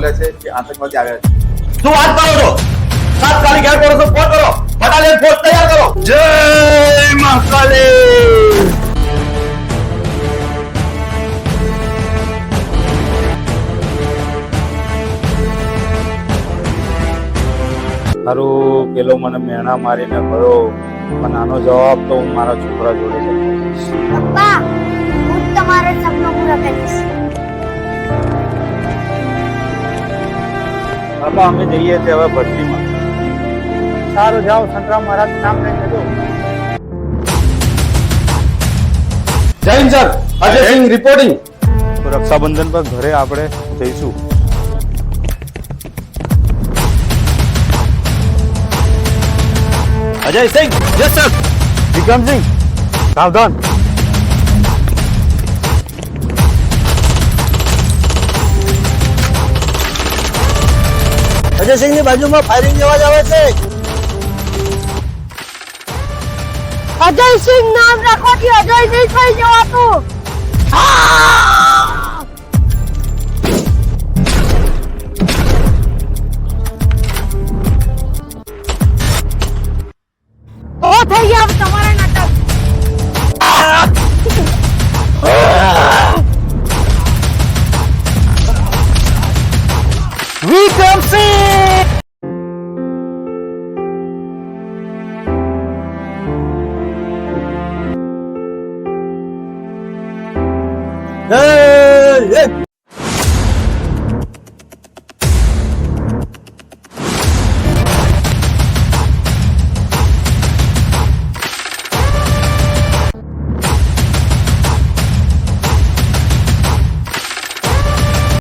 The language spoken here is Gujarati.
બોલે છે કે આતંકવાદી આવ્યા છે. શું વાત કરો છો? તાત્કાલિક હેડક્વાર્ટર ફોન કરો. બટાલિયન ફોર્સ તૈયાર કરો. જય મહાકાળી. મારું પેલો મને મેણા મારીને ગયો પણ આનો જવાબ તો હું મારા છોકરા જોડે જ આપીશ. પપ્પા હું તમારા સપના પૂરા કરીશ. બાપા અમે જઈએ છીએ હવે ભરતીમાં. સારું જાઓ, સંતરામ મહારાજ નામ લઈને જજો. જય હિન્દ સર. અજય સિંહ રિપોર્ટિંગ. તો રક્ષાબંધન પર ઘરે આપણે જઈશું. અજય સિંહ. Yes sir. વિક્રમસિંહ સાવધાન. અજય સિંહ ની બાજુમાં ફાયરિંગ અવાજ આવે છે. અજય સિંહ નામ રાખવાથી અજય નહીં થઈ જવાતું. ઓ થઈ ગયા તમારા નાટક. વિક્રમસિંહ. જય